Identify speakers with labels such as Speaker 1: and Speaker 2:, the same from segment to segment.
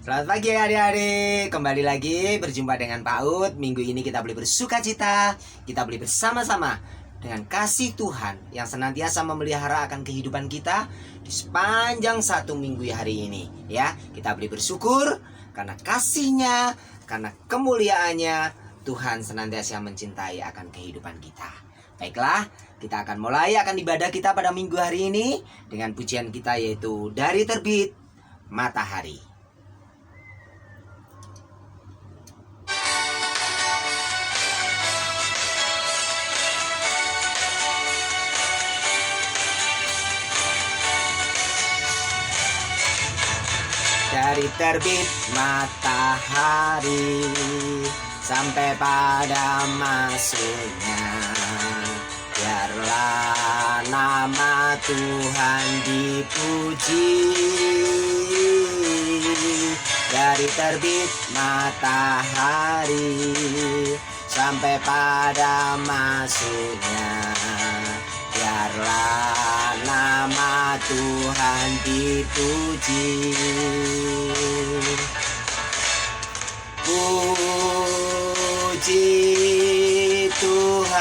Speaker 1: Selamat pagi adik-adik. Kembali lagi berjumpa dengan Pak Ud. Minggu ini kita boleh bersukacita. Kita boleh bersama-sama dengan kasih Tuhan yang senantiasa memelihara akan kehidupan kita di sepanjang satu minggu hari ini. Ya, kita boleh bersyukur karena kasih-Nya, karena kemuliaannya. Tuhan senantiasa mencintai akan kehidupan kita. Baiklah, kita akan mulai akan ibadah kita pada minggu hari ini dengan pujian kita yaitu Dari Terbit Matahari. Dari terbit matahari sampai pada masuknya, biarlah nama Tuhan dipuji. Dari terbit matahari sampai pada masuknya, biarlah nama Tuhan dipuji. Puji Tuhan,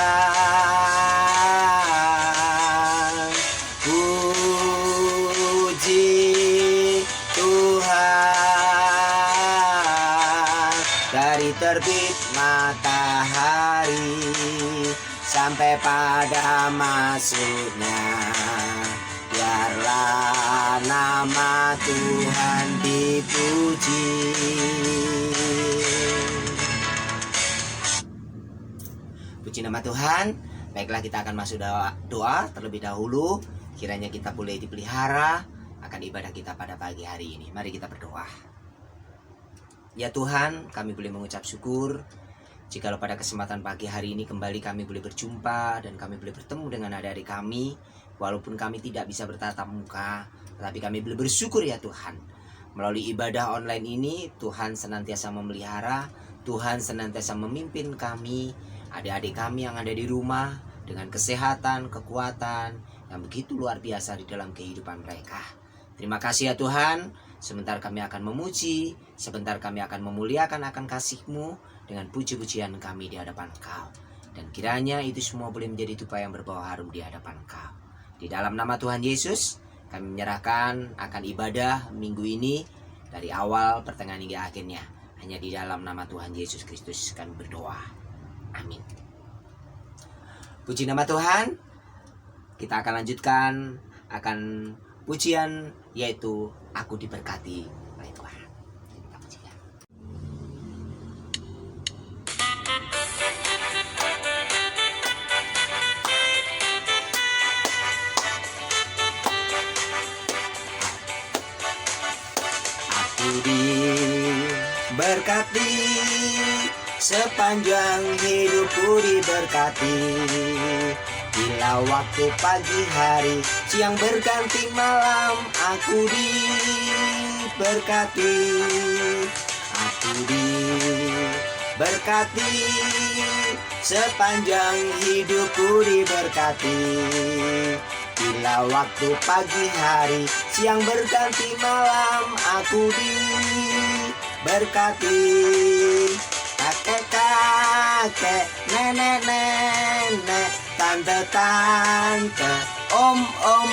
Speaker 1: puji Tuhan. Dari terbit matahari sampai pada masuknya, biarlah nama Tuhan dipuji. Puji nama Tuhan. Baiklah, kita akan masuk doa terlebih dahulu. Kiranya kita boleh dipelihara akan ibadah kita pada pagi hari ini. Mari kita berdoa. Ya Tuhan, kami boleh mengucap syukur jikalau pada kesempatan pagi hari ini kembali kami boleh berjumpa dan kami boleh bertemu dengan adik-adik kami. Walaupun kami tidak bisa bertatap muka, tetapi kami boleh bersyukur ya Tuhan. Melalui ibadah online ini, Tuhan senantiasa memelihara, Tuhan senantiasa memimpin kami, adik-adik kami yang ada di rumah, dengan kesehatan, kekuatan yang begitu luar biasa di dalam kehidupan mereka. Terima kasih ya Tuhan. Sebentar kami akan memuji, sebentar kami akan memuliakan akan kasih-Mu dengan puji-pujian kami di hadapan Engkau. Dan kiranya itu semua boleh menjadi tupai yang berbau harum di hadapan Engkau. Di dalam nama Tuhan Yesus, kami menyerahkan akan ibadah minggu ini dari awal, pertengahan hingga akhirnya. Hanya di dalam nama Tuhan Yesus Kristus kami berdoa. Amin. Puji nama Tuhan. Kita akan lanjutkan akan pujian yaitu Aku Diberkati oleh Tuhan. Kita pujikan. Aku diberkati, sepanjang hidupku diberkati. Bila waktu pagi hari, siang berganti malam, aku diberkati. Aku diberkati, sepanjang hidupku diberkati. Bila waktu pagi hari, siang berganti malam, aku diberkati. Kakek-kakek, nenek-nenek, tante-tante, om-om,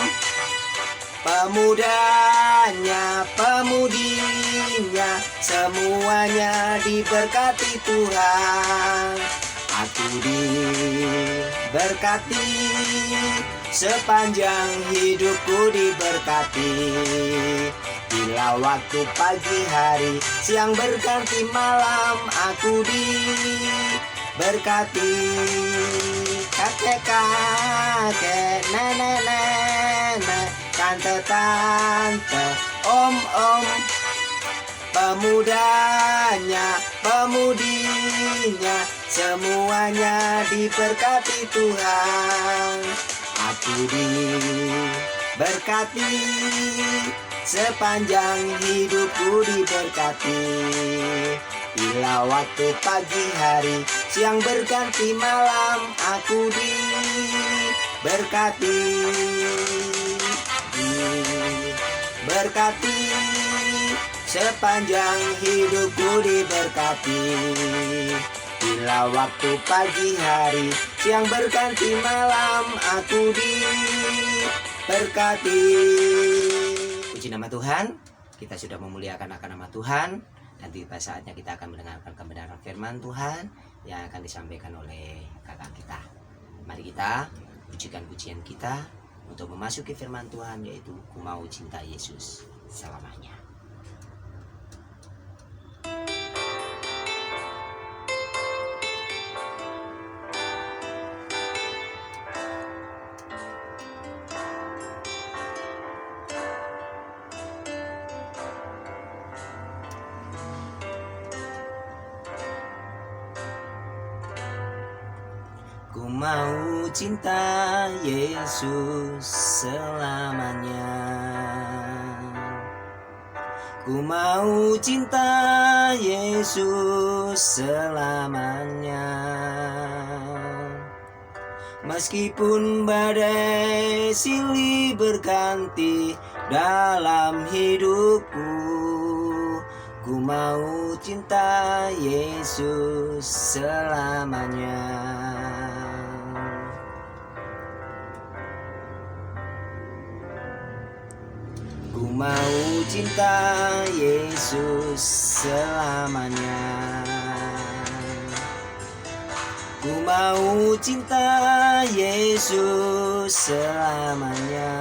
Speaker 1: pemudanya, pemudinya, semuanya diberkati Tuhan. Aku diberkati, sepanjang hidupku diberkati. Bila waktu pagi hari, siang berganti malam, aku diberkati. Kakek-kakek, nenek-nenek, tante-tante, om-om, pemudanya, pemudinya, semuanya diberkati Tuhan. Aku diberkati, sepanjang hidupku diberkati. Bila waktu pagi hari, siang berganti malam, aku diberkati. Berkati, sepanjang hidupku diberkati. Bila waktu pagi hari, siang berganti malam, aku diberkati. Puji nama Tuhan, kita sudah memuliakan akan nama Tuhan. Nanti pada saatnya kita akan mendengarkan kebenaran firman Tuhan yang akan disampaikan oleh kakak kita. Mari kita pujikan pujian kita untuk memasuki firman Tuhan, yaitu Ku Mau Cinta Yesus Selamanya. Ku mau cinta Yesus selamanya. Ku mau cinta Yesus selamanya. Meskipun badai silih berganti dalam hidupku, ku mau cinta Yesus selamanya. Ku mau cinta Yesus selamanya. Ku mau cinta Yesus selamanya.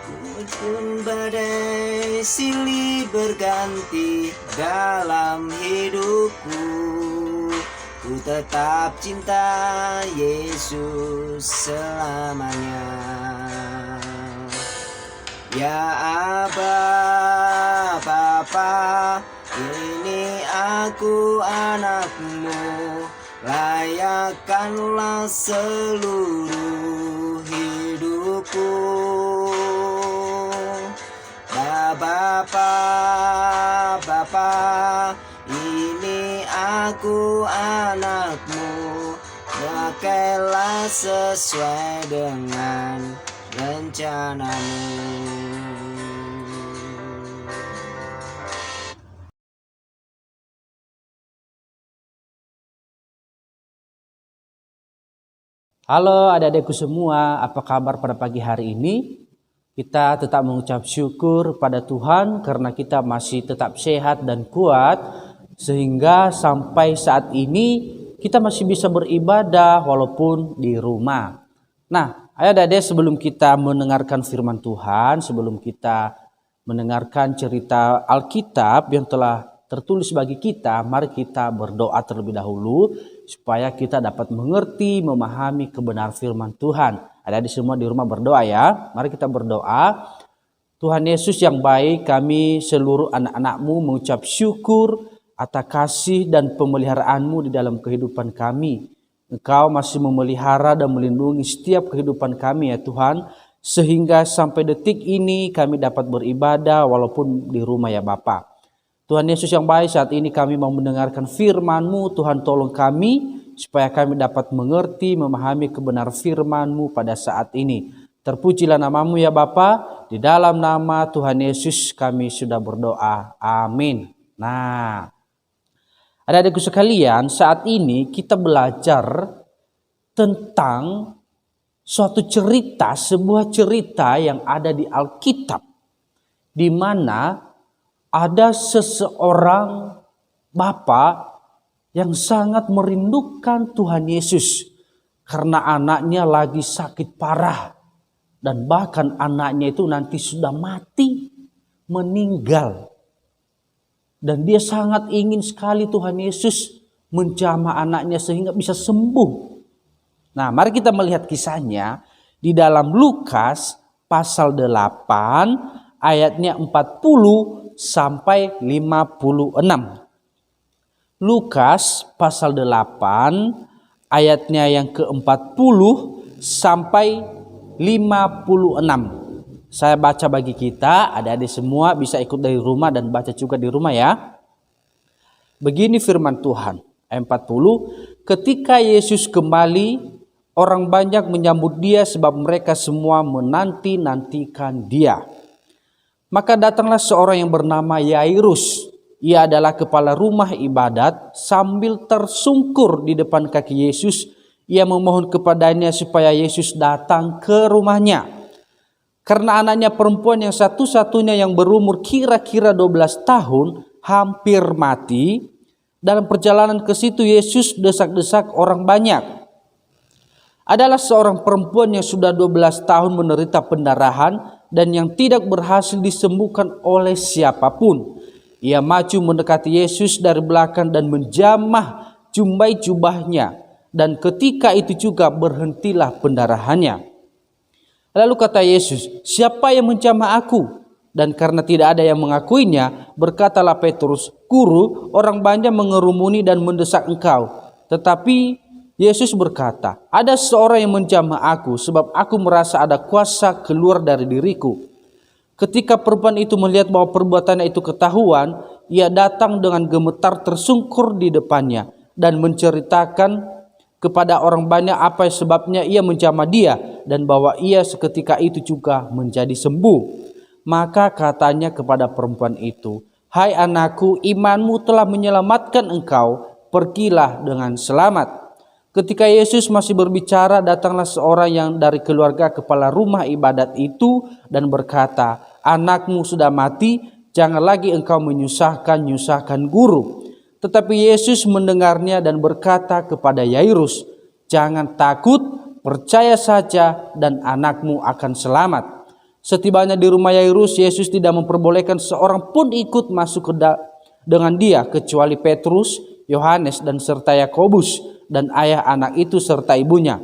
Speaker 1: Meskipun badai silih berganti dalam hidupku, ku tetap cinta Yesus selamanya. Ya Aba, Bapa, ini aku anakmu, layakkanlah seluruh hidupku. Bapa, Bapa, ini aku anakmu, pakailah sesuai dengan rencanamu.
Speaker 2: Halo adik-adikku semua, apa kabar pada pagi hari ini? Kita tetap mengucap syukur pada Tuhan karena kita masih tetap sehat dan kuat, sehingga sampai saat ini kita masih bisa beribadah walaupun di rumah. Nah, adik-adik, sebelum kita mendengarkan firman Tuhan, sebelum kita mendengarkan cerita Alkitab yang telah tertulis bagi kita, mari kita berdoa terlebih dahulu supaya kita dapat mengerti, memahami kebenaran firman Tuhan. Adik-adik semua di rumah berdoa ya. Mari kita berdoa. Tuhan Yesus yang baik, kami seluruh anak-anak-Mu mengucap syukur atas kasih dan pemeliharaan-Mu di dalam kehidupan kami. Engkau masih memelihara dan melindungi setiap kehidupan kami ya Tuhan, sehingga sampai detik ini kami dapat beribadah walaupun di rumah ya Bapa. Tuhan Yesus yang baik, saat ini kami mau mendengarkan firman-Mu. Tuhan tolong kami supaya kami dapat mengerti, memahami kebenaran firman-Mu pada saat ini. Terpujilah nama-Mu ya Bapa. Di dalam nama Tuhan Yesus kami sudah berdoa. Amin. Nah, adik-adikku sekalian, saat ini kita belajar tentang suatu cerita, sebuah cerita yang ada di Alkitab, di mana ada seseorang bapak yang sangat merindukan Tuhan Yesus karena anaknya lagi sakit parah, dan bahkan anaknya itu nanti sudah mati, meninggal. Dan dia sangat ingin sekali Tuhan Yesus menjamah anaknya sehingga bisa sembuh. Nah, mari kita melihat kisahnya di dalam Lukas pasal 8 ayatnya 40 sampai 56. Lukas pasal 8 ayatnya yang ke-40 sampai 56. Saya baca bagi kita, adik-adik semua bisa ikut dari rumah dan baca juga di rumah ya. Begini firman Tuhan, ayat 40, ketika Yesus kembali, orang banyak menyambut dia sebab mereka semua menanti-nantikan dia. Maka datanglah seorang yang bernama Yairus. Ia adalah kepala rumah ibadat. Sambil tersungkur di depan kaki Yesus, ia memohon kepadanya supaya Yesus datang ke rumahnya. Karena anaknya perempuan yang satu-satunya yang berumur kira-kira 12 tahun hampir mati. Dalam perjalanan ke situ Yesus desak-desak orang banyak. Adalah seorang perempuan yang sudah 12 tahun menderita pendarahan dan yang tidak berhasil disembuhkan oleh siapapun. Ia maju mendekati Yesus dari belakang dan menjamah jumbai jubahnya, dan ketika itu juga berhentilah pendarahannya. Lalu kata Yesus, "Siapa yang menjamah aku?" Dan karena tidak ada yang mengakuinya, berkatalah Petrus, "Guru, orang banyak mengerumuni dan mendesak engkau." Tetapi Yesus berkata, "Ada seorang yang menjamah aku, sebab aku merasa ada kuasa keluar dari diriku." Ketika perempuan itu melihat bahwa perbuatannya itu ketahuan, ia datang dengan gemetar tersungkur di depannya dan menceritakan kepada orang banyak apa sebabnya ia menjamah dia dan bahwa ia seketika itu juga menjadi sembuh. Maka katanya kepada perempuan itu, "Hai anakku, imanmu telah menyelamatkan engkau, pergilah dengan selamat." Ketika Yesus masih berbicara, datanglah seorang yang dari keluarga kepala rumah ibadat itu dan berkata, "Anakmu sudah mati, jangan lagi engkau menyusahkan guru." Tetapi Yesus mendengarnya dan berkata kepada Yairus, "Jangan takut, percaya saja dan anakmu akan selamat." Setibanya di rumah Yairus, Yesus tidak memperbolehkan seorang pun ikut masuk dengan dia kecuali Petrus, Yohanes dan serta Yakobus dan ayah anak itu serta ibunya.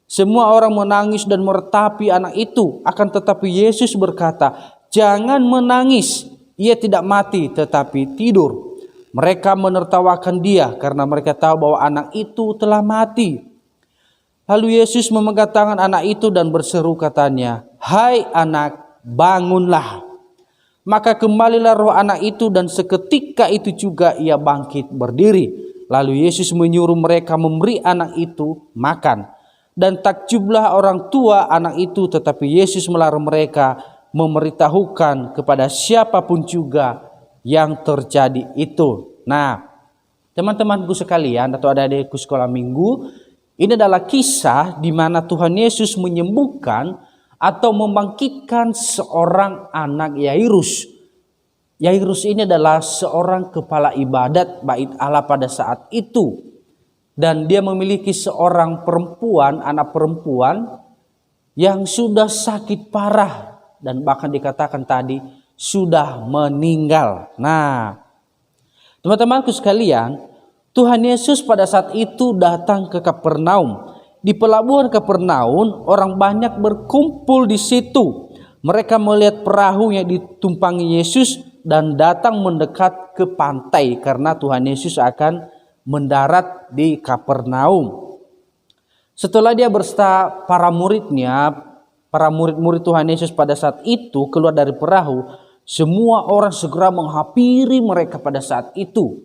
Speaker 2: Semua orang menangis dan meratapi anak itu. Akan tetapi Yesus berkata, "Jangan menangis, ia tidak mati tetapi tidur." Mereka menertawakan dia karena mereka tahu bahwa anak itu telah mati. Lalu Yesus memegang tangan anak itu dan berseru katanya, "Hai anak, bangunlah." Maka kembalilah roh anak itu dan seketika itu juga ia bangkit berdiri. Lalu Yesus menyuruh mereka memberi anak itu makan. Dan takjublah orang tua anak itu, tetapi Yesus melarang mereka memberitahukan kepada siapapun juga yang terjadi itu. Nah, teman-temanku sekalian atau adik-adikku sekolah minggu, ini adalah kisah di mana Tuhan Yesus menyembuhkan atau membangkitkan seorang anak Yairus. Yairus ini adalah seorang kepala ibadat bait Allah pada saat itu. Dan dia memiliki seorang perempuan, anak perempuan yang sudah sakit parah. Dan bahkan dikatakan tadi sudah meninggal. Nah, teman-temanku sekalian, Tuhan Yesus pada saat itu datang ke Kapernaum. Di pelabuhan Kapernaum, orang banyak berkumpul di situ. Mereka melihat perahu yang ditumpangi Yesus dan datang mendekat ke pantai karena Tuhan Yesus akan mendarat di Kapernaum. Setelah dia beserta para murid-murid Tuhan Yesus pada saat itu keluar dari perahu, semua orang segera menghampiri mereka pada saat itu.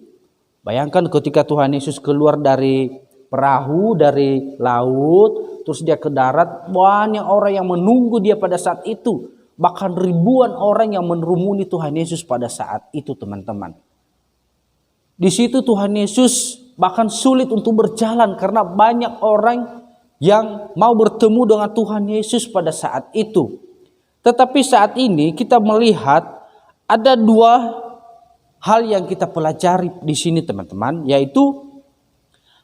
Speaker 2: Bayangkan ketika Tuhan Yesus keluar dari perahu, dari laut, terus dia ke darat, banyak orang yang menunggu dia pada saat itu. Bahkan ribuan orang yang mengerumuni Tuhan Yesus pada saat itu, teman-teman. Di situ Tuhan Yesus bahkan sulit untuk berjalan karena banyak orang yang mau bertemu dengan Tuhan Yesus pada saat itu. Tetapi saat ini kita melihat ada dua hal yang kita pelajari di sini, teman-teman, yaitu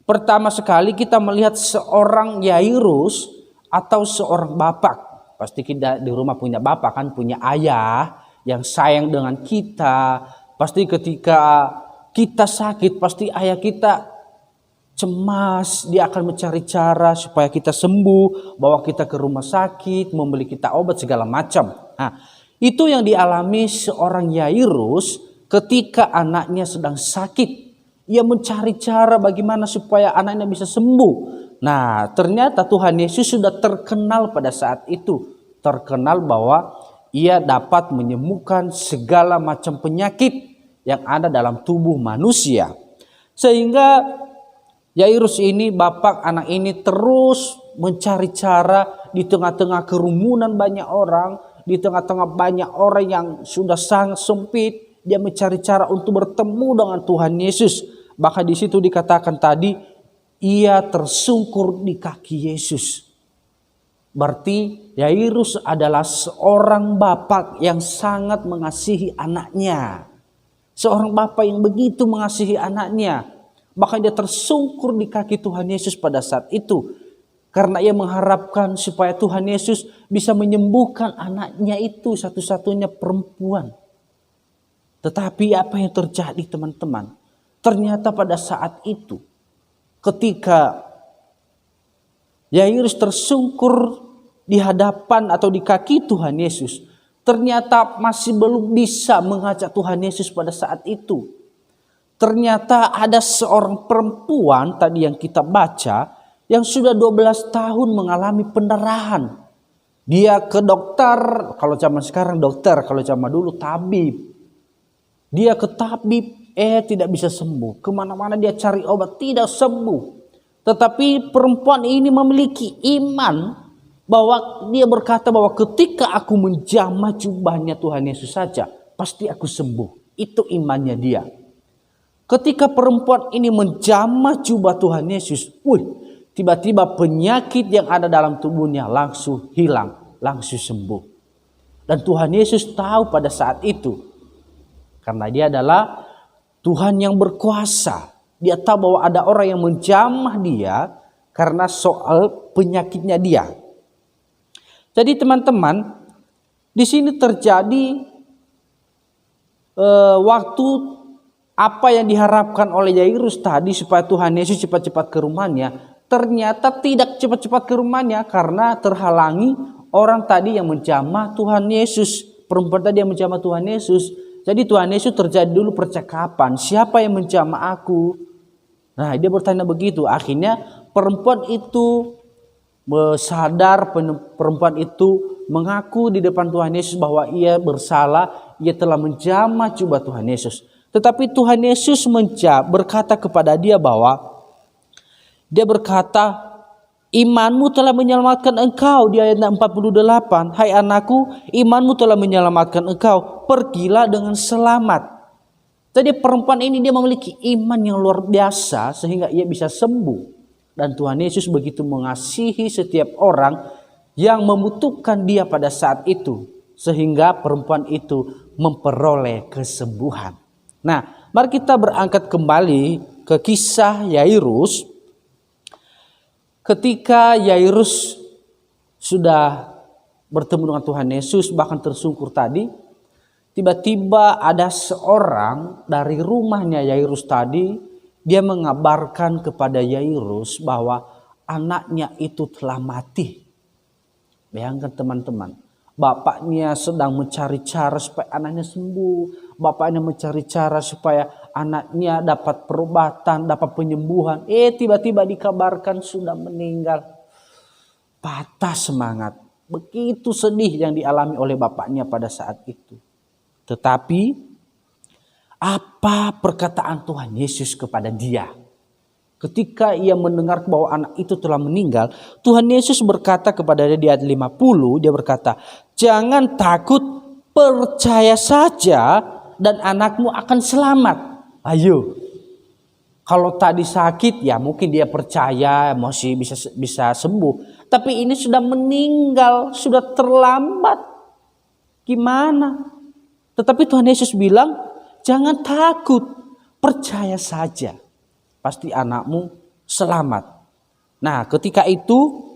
Speaker 2: pertama sekali kita melihat seorang Yairus atau seorang bapak. Pasti kita di rumah punya bapak kan, punya ayah yang sayang dengan kita. Pasti ketika kita sakit, pasti ayah kita cemas. Dia akan mencari cara supaya kita sembuh, bawa kita ke rumah sakit, membeli kita obat segala macam. Nah, itu yang dialami seorang Yairus ketika anaknya sedang sakit. Ia mencari cara bagaimana supaya anaknya bisa sembuh. Nah, ternyata Tuhan Yesus sudah terkenal pada saat itu. Terkenal bahwa ia dapat menyembuhkan segala macam penyakit yang ada dalam tubuh manusia. Sehingga Yairus ini, bapak anak ini terus mencari cara di tengah-tengah kerumunan banyak orang. di tengah-tengah banyak orang yang sudah sangat sempit, dia mencari cara untuk bertemu dengan Tuhan Yesus. Bahkan di situ dikatakan tadi, ia tersungkur di kaki Yesus. Berarti Yairus adalah seorang bapak yang sangat mengasihi anaknya. Seorang bapak yang begitu mengasihi anaknya. Bahkan dia tersungkur di kaki Tuhan Yesus pada saat itu. Karena ia mengharapkan supaya Tuhan Yesus bisa menyembuhkan anaknya itu, satu-satunya perempuan. Tetapi apa yang terjadi teman-teman? Ternyata pada saat itu, ketika Yairus tersungkur di hadapan atau di kaki Tuhan Yesus, ternyata masih belum bisa mengajak Tuhan Yesus pada saat itu. Ternyata ada seorang perempuan tadi yang kita baca yang sudah 12 tahun mengalami pendarahan. Dia ke dokter, kalau zaman sekarang dokter, kalau zaman dulu tabib. Dia ke tabib, tidak bisa sembuh. Kemana-mana dia cari obat, tidak sembuh. Tetapi perempuan ini memiliki iman bahwa dia berkata bahwa ketika aku menjamah jubahnya Tuhan Yesus saja, pasti aku sembuh. Itu imannya dia. Ketika perempuan ini menjamah jubah Tuhan Yesus, tiba-tiba penyakit yang ada dalam tubuhnya langsung hilang, langsung sembuh. Dan Tuhan Yesus tahu pada saat itu, karena dia adalah Tuhan yang berkuasa. Dia tahu bahwa ada orang yang menjamah dia karena soal penyakitnya dia. Jadi teman-teman, di sini terjadi waktu apa yang diharapkan oleh Yairus tadi supaya Tuhan Yesus cepat-cepat ke rumahnya, ternyata tidak cepat-cepat ke rumahnya karena terhalangi orang tadi yang menjamah Tuhan Yesus. Perempuan tadi yang menjamah Tuhan Yesus. Jadi Tuhan Yesus terjadi dulu percakapan, siapa yang menjamah aku? Nah, dia bertanya begitu. Akhirnya perempuan itu sadar, perempuan itu mengaku di depan Tuhan Yesus bahwa ia bersalah, ia telah menjamah jubah Tuhan Yesus. Tetapi Tuhan Yesus berkata kepada dia bahwa dia berkata, imanmu telah menyelamatkan engkau. Di ayat 48, hai anakku, imanmu telah menyelamatkan engkau, pergilah dengan selamat. Jadi perempuan ini dia memiliki iman yang luar biasa sehingga ia bisa sembuh. Dan Tuhan Yesus begitu mengasihi setiap orang yang membutuhkan dia pada saat itu. Sehingga perempuan itu memperoleh kesembuhan. Nah, mari kita berangkat kembali ke kisah Yairus. Ketika Yairus sudah bertemu dengan Tuhan Yesus, bahkan tersungkur tadi, tiba-tiba ada seorang dari rumahnya Yairus tadi, dia mengabarkan kepada Yairus bahwa anaknya itu telah mati. Bayangkan teman-teman, bapaknya sedang mencari cara supaya anaknya sembuh. Bapaknya mencari cara supaya anaknya dapat perobatan, dapat penyembuhan. Tiba-tiba dikabarkan sudah meninggal. Patah semangat. Begitu sedih yang dialami oleh bapaknya pada saat itu. Tetapi apa perkataan Tuhan Yesus kepada dia? Ketika ia mendengar bahwa anak itu telah meninggal, Tuhan Yesus berkata kepada dia di ayat 50, dia berkata, jangan takut, percaya saja dan anakmu akan selamat. Ayo, kalau tadi sakit ya mungkin dia percaya masih bisa sembuh. Tapi ini sudah meninggal, sudah terlambat. Gimana? Tetapi Tuhan Yesus bilang, jangan takut, percaya saja. Pasti anakmu selamat. Nah, ketika itu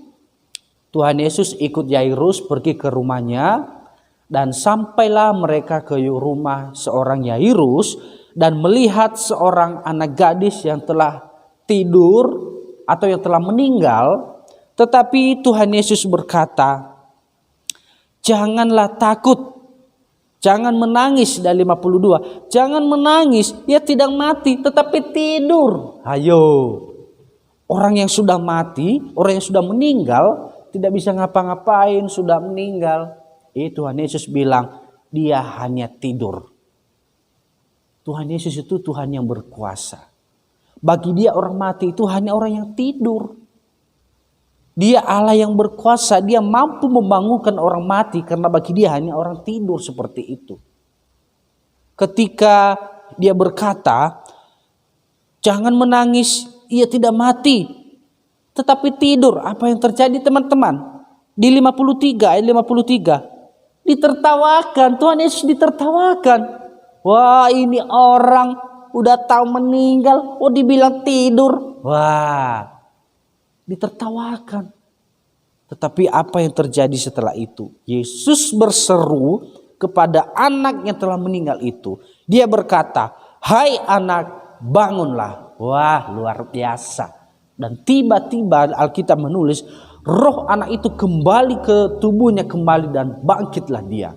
Speaker 2: Tuhan Yesus ikut Yairus pergi ke rumahnya. Dan sampailah mereka ke rumah seorang Yairus. Dan melihat seorang anak gadis yang telah tidur atau yang telah meninggal. Tetapi Tuhan Yesus berkata, janganlah takut. Jangan menangis, dari 52. Jangan menangis, ia tidak mati tetapi tidur. Ayo. Orang yang sudah mati, orang yang sudah meninggal, tidak bisa ngapa-ngapain, sudah meninggal. Tuhan Yesus bilang, dia hanya tidur. Tuhan Yesus itu Tuhan yang berkuasa. Bagi dia orang mati itu hanya orang yang tidur. Dia Allah yang berkuasa, dia mampu membangunkan orang mati karena bagi dia hanya orang tidur seperti itu. Ketika dia berkata, jangan menangis, ia tidak mati, tetapi tidur. Apa yang terjadi teman-teman? Di 53 ayat 53 ditertawakan, Tuhan Yesus ditertawakan. Wah, ini orang udah tahu meninggal, dibilang tidur. Wah, ditertawakan. Tetapi apa yang terjadi setelah itu? Yesus berseru kepada anak yang telah meninggal itu. Dia berkata, "Hai anak, bangunlah." Wah, luar biasa. Dan tiba-tiba Alkitab menulis, roh anak itu kembali ke tubuhnya kembali dan bangkitlah dia.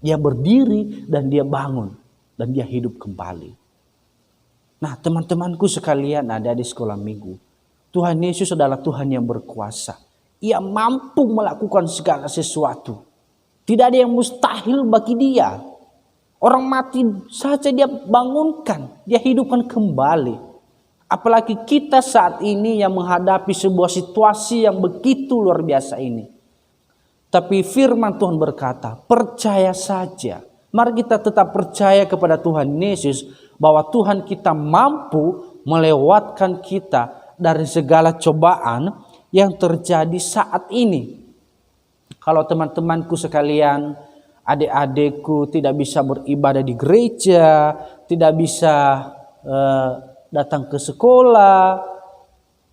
Speaker 2: Dia berdiri dan dia bangun dan dia hidup kembali. Nah, teman-temanku sekalian, ada di sekolah minggu, Tuhan Yesus adalah Tuhan yang berkuasa. Ia mampu melakukan segala sesuatu. Tidak ada yang mustahil bagi dia. Orang mati saja dia bangunkan, dia hidupkan kembali. Apalagi kita saat ini yang menghadapi sebuah situasi yang begitu luar biasa ini. Tapi firman Tuhan berkata, percaya saja. Mari kita tetap percaya kepada Tuhan Yesus bahwa Tuhan kita mampu melewatkan kita dari segala cobaan yang terjadi saat ini. Kalau teman-temanku sekalian, adik-adikku tidak bisa beribadah di gereja, tidak bisa datang ke sekolah,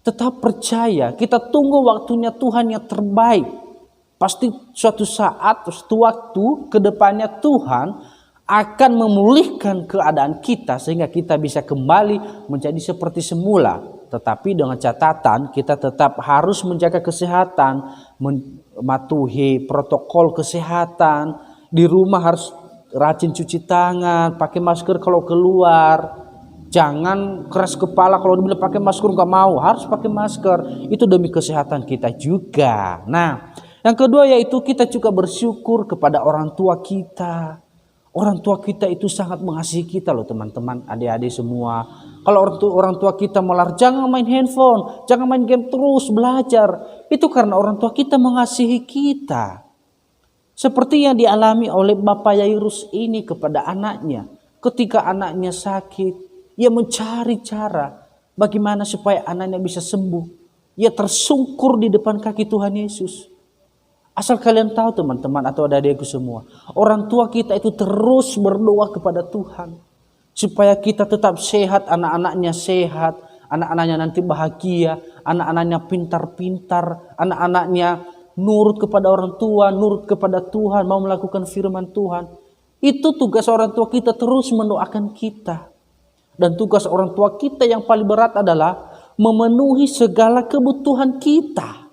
Speaker 2: tetap percaya. Kita tunggu waktunya Tuhan yang terbaik. Pasti suatu saat, suatu waktu ke depannya Tuhan akan memulihkan keadaan kita sehingga kita bisa kembali menjadi seperti semula. Tetapi dengan catatan kita tetap harus menjaga kesehatan, mematuhi protokol kesehatan. Di rumah harus rajin cuci tangan, pakai masker kalau keluar. Jangan keras kepala kalau dibilang pakai masker nggak mau, harus pakai masker. Itu demi kesehatan kita juga. Nah, yang kedua yaitu kita juga bersyukur kepada orang tua kita. Orang tua kita itu sangat mengasihi kita loh teman-teman, adik-adik semua. Kalau orang tua kita melarang jangan main handphone, jangan main game terus, belajar. Itu karena orang tua kita mengasihi kita. Seperti yang dialami oleh Bapak Yairus ini kepada anaknya. Ketika anaknya sakit, ia mencari cara bagaimana supaya anaknya bisa sembuh. Ia tersungkur di depan kaki Tuhan Yesus. Asal kalian tahu teman-teman atau adik-adikku semua, orang tua kita itu terus berdoa kepada Tuhan. Supaya kita tetap sehat, anak-anaknya sehat, anak-anaknya nanti bahagia, anak-anaknya pintar-pintar, anak-anaknya nurut kepada orang tua, nurut kepada Tuhan, mau melakukan firman Tuhan. Itu tugas orang tua kita terus mendoakan kita. Dan tugas orang tua kita yang paling berat adalah memenuhi segala kebutuhan kita.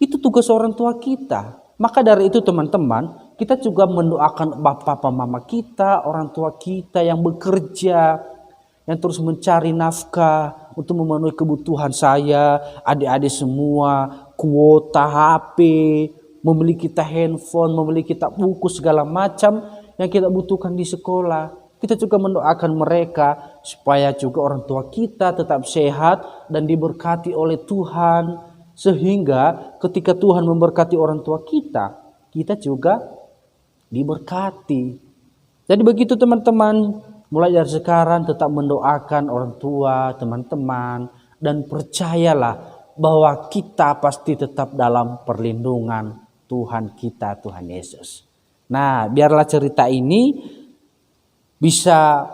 Speaker 2: Itu tugas orang tua kita. Maka dari itu teman-teman, kita juga mendoakan bapak mama kita, orang tua kita yang bekerja, yang terus mencari nafkah untuk memenuhi kebutuhan saya, adik-adik semua, kuota HP, membeli kita handphone, membeli kita buku segala macam yang kita butuhkan di sekolah. Kita juga mendoakan mereka supaya juga orang tua kita tetap sehat dan diberkati oleh Tuhan. Sehingga ketika Tuhan memberkati orang tua kita, kita juga diberkati. Jadi begitu teman-teman, mulai dari sekarang tetap mendoakan orang tua, teman-teman. Dan percayalah bahwa kita pasti tetap dalam perlindungan Tuhan kita, Tuhan Yesus. Nah, biarlah cerita ini bisa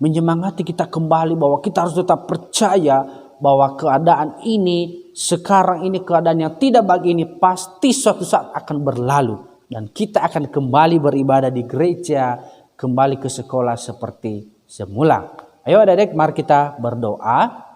Speaker 2: menyemangati kita kembali bahwa kita harus tetap percaya bahwa keadaan ini, sekarang ini keadaan yang tidak baik ini pasti suatu saat akan berlalu. Dan kita akan kembali beribadah di gereja, kembali ke sekolah seperti semula. Ayo adik-adik, mari kita berdoa.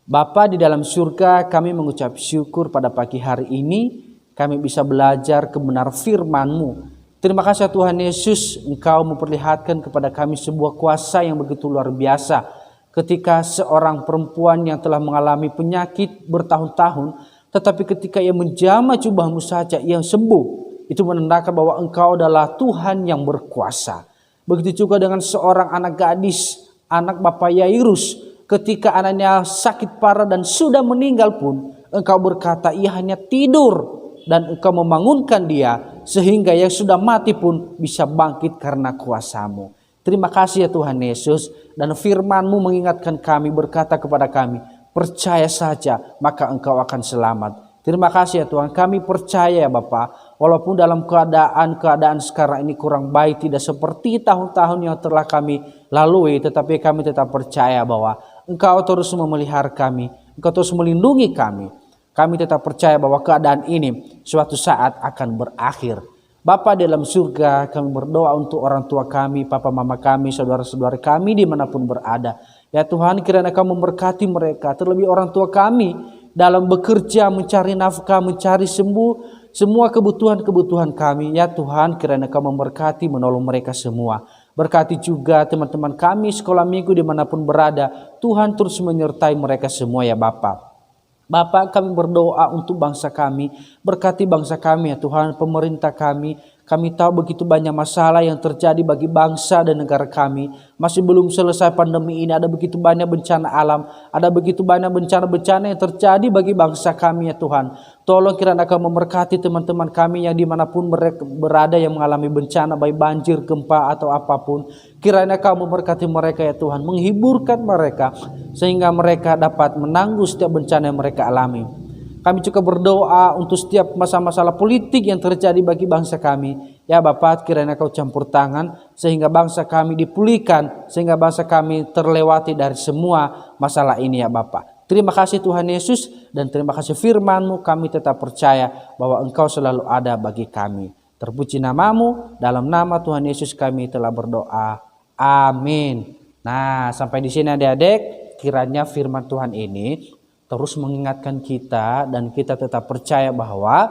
Speaker 2: Bapa di dalam surga, kami mengucap syukur pada pagi hari ini. Kami bisa belajar kebenaran firman-Mu. Terima kasih Tuhan Yesus, Engkau memperlihatkan kepada kami sebuah kuasa yang begitu luar biasa. Ketika seorang perempuan yang telah mengalami penyakit bertahun-tahun, tetapi ketika ia menjamah jubah-Mu saja, ia sembuh. Itu menandakan bahwa Engkau adalah Tuhan yang berkuasa. Begitu juga dengan seorang anak gadis, anak Bapak Yairus. Ketika anaknya sakit parah dan sudah meninggal pun, Engkau berkata ia hanya tidur dan Engkau membangunkan dia sehingga yang sudah mati pun bisa bangkit karena kuasa-Mu. Terima kasih ya Tuhan Yesus, dan firman-Mu mengingatkan kami, berkata kepada kami, percaya saja maka engkau akan selamat. Terima kasih ya Tuhan, kami percaya ya Bapa, walaupun dalam keadaan sekarang ini kurang baik, tidak seperti tahun-tahun yang telah kami lalui, tetapi kami tetap percaya bahwa Engkau terus memelihara kami, Engkau terus melindungi kami. Kami tetap percaya bahwa keadaan ini suatu saat akan berakhir. Bapa dalam surga, kami berdoa untuk orang tua kami, papa mama kami, saudara-saudara kami dimanapun berada. Ya Tuhan, kiranya Kau memberkati mereka, terlebih orang tua kami dalam bekerja, mencari nafkah, mencari semua kebutuhan-kebutuhan kami. Ya Tuhan, kiranya Kau memberkati, menolong mereka semua. Berkati juga teman-teman kami sekolah minggu dimanapun berada. Tuhan terus menyertai mereka semua ya Bapa. Bapak, kami berdoa untuk bangsa kami, berkati bangsa kami ya Tuhan, pemerintah kami. Kami tahu begitu banyak masalah yang terjadi bagi bangsa dan negara kami. Masih belum selesai pandemi ini, ada begitu banyak bencana alam, ada begitu banyak bencana-bencana yang terjadi bagi bangsa kami ya Tuhan. Tolong kiranya Kau memberkati teman-teman kami yang dimanapun mereka berada yang mengalami bencana, baik banjir, gempa atau apapun. Kiranya Kau memberkati mereka ya Tuhan, menghiburkan mereka sehingga mereka dapat menanggung setiap bencana yang mereka alami. Kami juga berdoa untuk setiap masalah-masalah politik yang terjadi bagi bangsa kami. Ya Bapak, kiranya Kau campur tangan sehingga bangsa kami dipulihkan, sehingga bangsa kami terlewati dari semua masalah ini ya Bapak. Terima kasih Tuhan Yesus, dan terima kasih firman-Mu, kami tetap percaya bahwa Engkau selalu ada bagi kami. Terpuji nama-Mu, dalam nama Tuhan Yesus kami telah berdoa. Amin. Nah, sampai di sini adik-adik, kiranya firman Tuhan ini terus mengingatkan kita dan kita tetap percaya bahwa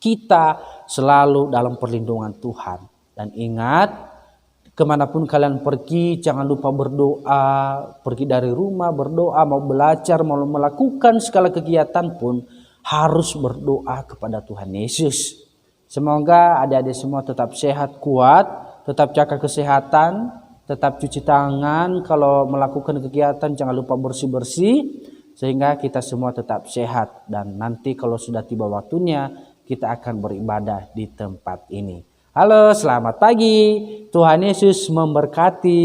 Speaker 2: kita selalu dalam perlindungan Tuhan. Dan ingat, kemanapun kalian pergi jangan lupa berdoa, pergi dari rumah berdoa, mau belajar, mau melakukan segala kegiatan pun harus berdoa kepada Tuhan Yesus. Semoga adik-adik semua tetap sehat, kuat, tetap jaga kesehatan, tetap cuci tangan, kalau melakukan kegiatan jangan lupa bersih-bersih, sehingga kita semua tetap sehat. Dan nanti kalau sudah tiba waktunya, kita akan beribadah di tempat ini. Halo, selamat pagi. Tuhan Yesus memberkati.